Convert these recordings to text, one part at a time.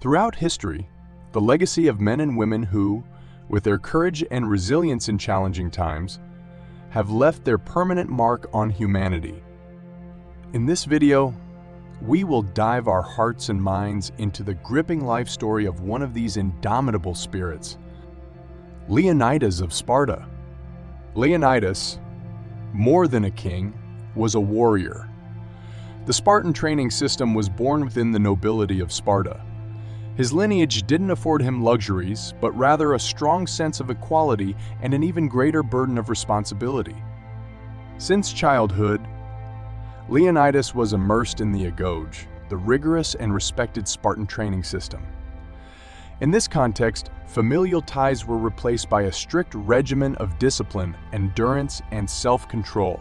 Throughout history, the legacy of men and women who, with their courage and resilience in challenging times, have left their permanent mark on humanity. In this video, we will dive our hearts and minds into the gripping life story of one of these indomitable spirits, Leonidas of Sparta. Leonidas, more than a king, was a warrior. The Spartan training system was born within the nobility of Sparta. His lineage didn't afford him luxuries, but rather a strong sense of equality and an even greater burden of responsibility. Since childhood, Leonidas was immersed in the agoge, the rigorous and respected Spartan training system. In this context, familial ties were replaced by a strict regimen of discipline, endurance, and self-control.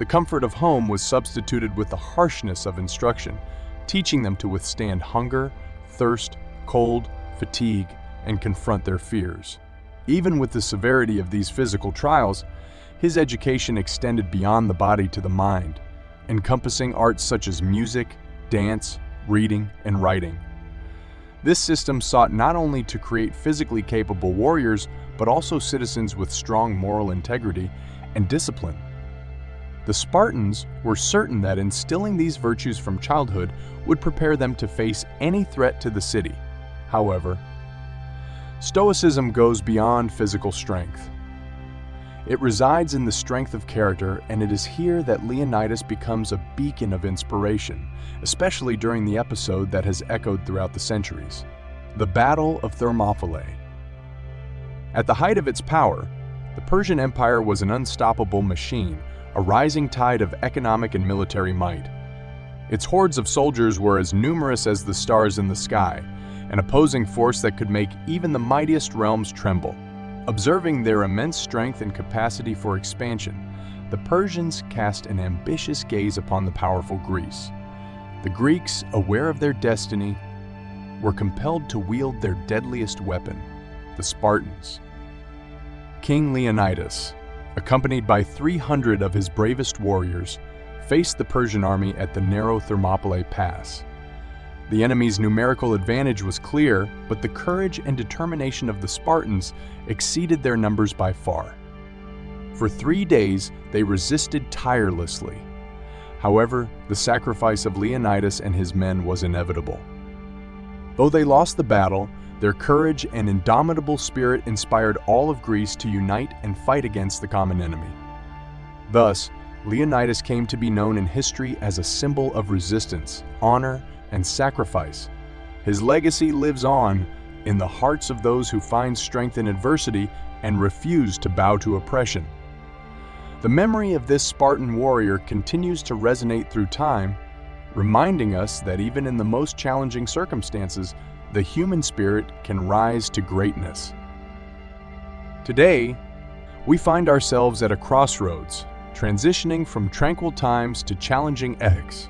The comfort of home was substituted with the harshness of instruction, teaching them to withstand hunger, thirst, cold, fatigue, and confront their fears. Even with the severity of these physical trials, his education extended beyond the body to the mind, encompassing arts such as music, dance, reading, and writing. This system sought not only to create physically capable warriors, but also citizens with strong moral integrity and discipline. The Spartans were certain that instilling these virtues from childhood would prepare them to face any threat to the city. However, Stoicism goes beyond physical strength. It resides in the strength of character, and it is here that Leonidas becomes a beacon of inspiration, especially during the episode that has echoed throughout the centuries, the Battle of Thermopylae. At the height of its power, the Persian Empire was an unstoppable machine, a rising tide of economic and military might. Its hordes of soldiers were as numerous as the stars in the sky, an opposing force that could make even the mightiest realms tremble. Observing their immense strength and capacity for expansion, the Persians cast an ambitious gaze upon the powerful Greece. The Greeks, aware of their destiny, were compelled to wield their deadliest weapon, the Spartans. King Leonidas, accompanied by 300 of his bravest warriors, faced the Persian army at the narrow Thermopylae Pass. The enemy's numerical advantage was clear, but the courage and determination of the Spartans exceeded their numbers by far. For 3 days, they resisted tirelessly. However, the sacrifice of Leonidas and his men was inevitable. Though they lost the battle, their courage and indomitable spirit inspired all of Greece to unite and fight against the common enemy. Thus, Leonidas came to be known in history as a symbol of resistance, honor, and sacrifice. His legacy lives on in the hearts of those who find strength in adversity and refuse to bow to oppression. The memory of this Spartan warrior continues to resonate through time, reminding us that even in the most challenging circumstances, the human spirit can rise to greatness. Today, we find ourselves at a crossroads, transitioning from tranquil times to challenging epochs.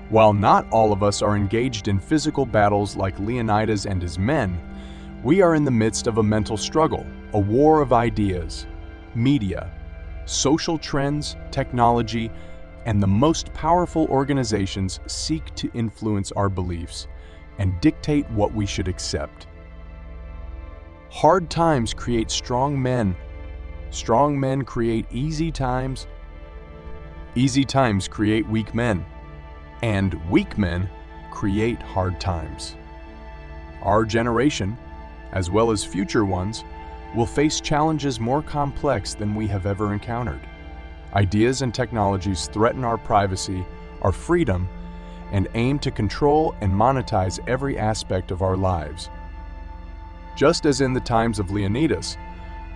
While not all of us are engaged in physical battles like Leonidas and his men, we are in the midst of a mental struggle, a war of ideas, media, social trends, technology, and the most powerful organizations seek to influence our beliefs and dictate what we should accept. Hard times create strong men. Strong men create easy times. Easy times create weak men. And weak men create hard times. Our generation, as well as future ones, will face challenges more complex than we have ever encountered. Ideas and technologies threaten our privacy, our freedom, and aim to control and monetize every aspect of our lives. Just as in the times of Leonidas,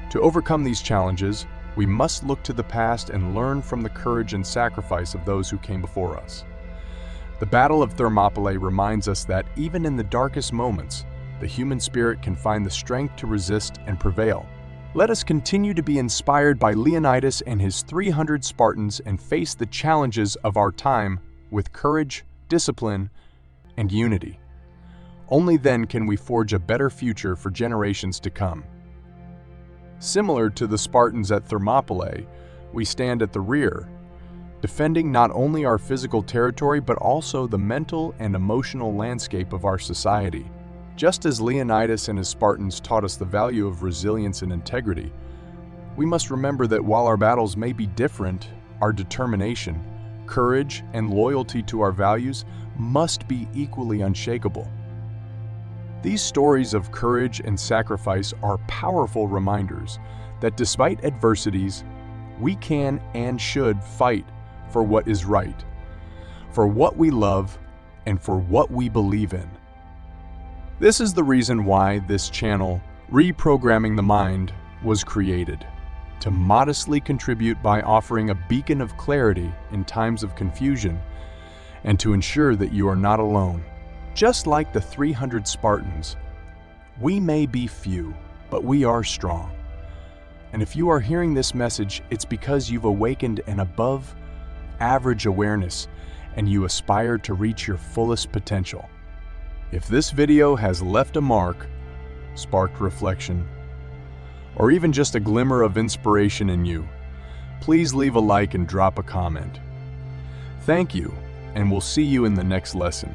to overcome these challenges, we must look to the past and learn from the courage and sacrifice of those who came before us. The Battle of Thermopylae reminds us that even in the darkest moments, the human spirit can find the strength to resist and prevail. Let us continue to be inspired by Leonidas and his 300 Spartans and face the challenges of our time with courage, discipline, and unity. Only then can we forge a better future for generations to come. Similar to the Spartans at Thermopylae, we stand at the rear, defending not only our physical territory but also the mental and emotional landscape of our society. Just as Leonidas and his Spartans taught us the value of resilience and integrity, we must remember that while our battles may be different, our determination, courage, and loyalty to our values must be equally unshakable. These stories of courage and sacrifice are powerful reminders that despite adversities, we can and should fight for what is right, for what we love, and for what we believe in. This is the reason why this channel, Reprogramming the Mind, was created, to modestly contribute by offering a beacon of clarity in times of confusion, and to ensure that you are not alone. Just like the 300 Spartans, we may be few, but we are strong. And if you are hearing this message, it's because you've awakened an above-average awareness and you aspire to reach your fullest potential. If this video has left a mark, sparked reflection, or even just a glimmer of inspiration in you, please leave a like and drop a comment. Thank you, and we'll see you in the next lesson.